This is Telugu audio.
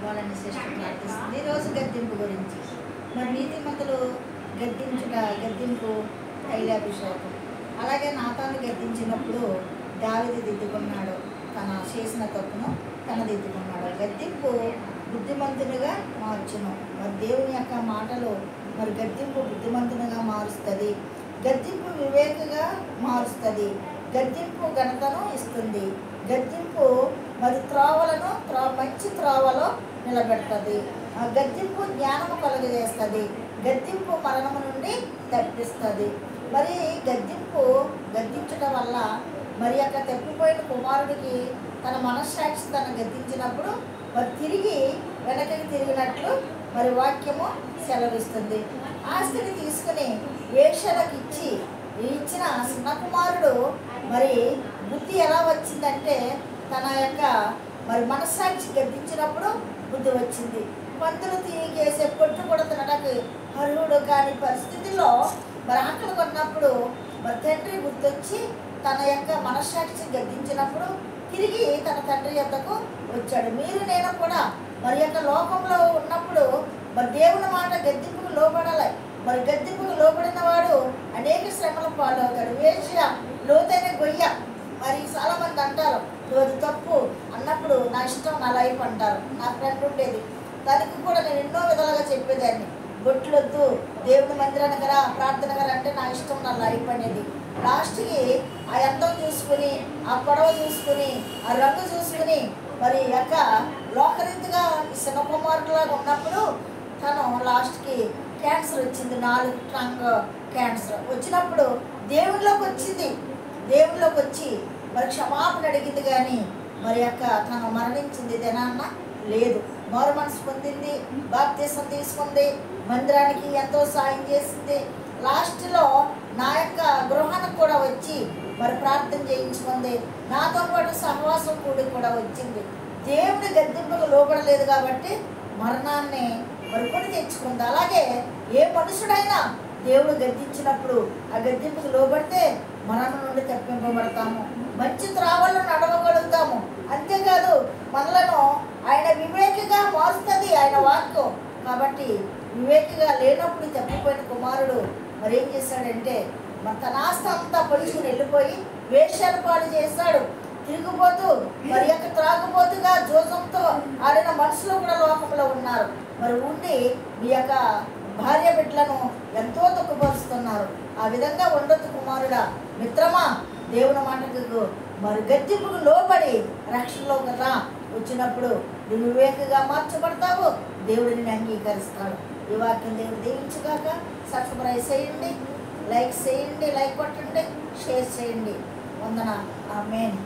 వాళ్ళని సిస్టర్ ప్రార్థిస్తుంది. ఈరోజు గద్దింపు గురించి మరి నీతిమంతులు గద్దింపు తైలాభిషేకం. అలాగే నాతాను గద్దించినప్పుడు దావీదు దిద్దుకున్నాడు, తన చేసిన తప్పును తన దిద్దుకున్నాడు. గద్దింపు బుద్ధిమంతునిగా మార్చును. మరి దేవుని యొక్క మాటలు మరి గద్దింపు బుద్ధిమంతునిగా మారుస్తుంది. గద్దింపు వివేకగా మారుస్తుంది. గద్దింపు ఘనతను ఇస్తుంది. గద్దింపు మరి త్రోవలను మంచి త్రోవలో నిలబెడుతుంది. గద్దింపు జ్ఞానము కలుగజేస్తుంది. గద్దింపు మరణము నుండి తప్పిస్తుంది. మరి గద్దించడం వల్ల మరి యొక్క తప్పిపోయిన కుమారుడికి తన మనస్సాక్షి తను గద్దించినప్పుడు మరి తిరిగి వెనకకి తిరిగినట్లు మరి వాక్యము సెలవిస్తుంది. ఆస్తిని తీసుకుని వేశ్యలకు ఇచ్చిన చిన్న కుమారుడు మరి బుద్ధి ఎలా వచ్చిందంటే తన యొక్క మరి మనస్సాక్షి గద్దించినప్పుడు బుద్ధి వచ్చింది. పంతులు తీగేసే పొట్టు కూడా తినడానికి అర్హుడు కాని పరిస్థితుల్లో మరి ఆకలి కొన్నప్పుడు మరి తండ్రి గుర్తొచ్చి తన యొక్క మనస్సాక్షి గద్దించినప్పుడు తిరిగి తన తండ్రి యొద్దకు వచ్చాడు. మీరు నేను కూడా మరి యొక్క లోకంలో ఉన్నప్పుడు మరి దేవుని మాట గద్దింపుకు లోబడాలి. మరి గద్దింపుకు లోబడిన వాడు అనేక శ్రమల పాలవుతాడు. వేశ్య లోతైన గొయ్య. మరి చాలామంది అంటారు రోజు తప్పు అన్నప్పుడు నా ఇష్టం నా లైఫ్ అంటారు. నా ఫ్రెండ్ ఉండేది, దానికి కూడా నేను ఎన్నో విధాలుగా చెప్పేదాన్ని. బొట్లొద్దు, దేవుని మందిరానికి రా, ప్రార్థనగా అంటే నా ఇష్టం నా లైఫ్ అనేది. లాస్ట్కి ఆ అందం చూసుకుని, ఆ పొడవ చూసుకుని, ఆ రంగు చూసుకుని మరి యొక్క లోకరీతిగా చిన్న కుమారులాగా ఉన్నప్పుడు తను లాస్ట్కి క్యాన్సర్ వచ్చింది. 4 ట్రంక్ క్యాన్సర్ వచ్చినప్పుడు దేవుళ్ళలోకి వచ్చి మరి క్షమాపణ అడిగింది. కానీ మరి యొక్క తను మరణించింది దినాన్న లేదు. మారు మనసు పొందింది, బాప్తీసం తీసుకుంది, మందిరానికి ఎంతో సాయం చేసింది. లాస్ట్లో నా యొక్క గృహానికి కూడా వచ్చి మరి ప్రార్థన చేయించుకుంది. నాతో పాటు సహవాసం కూడా వచ్చింది. దేవుడి గద్దింపుకు లోబడలేదు కాబట్టి మరణాన్ని మరి కొని తెచ్చుకుంది. అలాగే ఏ మనుషుడైనా దేవుడు గద్దించినప్పుడు ఆ గద్దింపుకు లోబడితే మరణం నుండి తప్పింపబడతాము, మంచి త్రావల్లో నడవగలుగుతాము. అంతేకాదు మనలను ఆయన వివేకిగా మారుస్తుంది ఆయన వాక్యం. కాబట్టి వివేకిగా లేనప్పుడు తప్పిపోయిన కుమారుడు మరి ఏం చేశాడంటే మరి తన ఆస్తి అంతా పొడుచుకుని వెళ్ళిపోయి వేశ్యాల పాలు చేశాడు. తిరిగిపోతూ మరి యొక్క త్రాగుబోతుగా జోసంతో ఆడిన మనుషులు కూడా లోకంలో ఉన్నారు. మరి ఉండి మీ యొక్క భార్య బిడ్డలను ఎంతో దుఃఖపరుస్తున్నారు. ఆ విధంగా ఉండొద్దు కుమారుడా. మిత్రమా, దేవుని మాటకు మరి గద్దింపుకు లోబడి రక్షణలోకి రా. వచ్చినప్పుడు నువ్వు వివేకగా మార్చబడతావు, దేవుడిని అంగీకరిస్తాడు. ఈ వాక్యం దేవుడు దీవించుగాక. సబ్స్క్రైబ్ చేయండి, లైక్ చేయండి, లైక్ కొట్టండి, షేర్ చేయండి. వందన. ఆమేన్.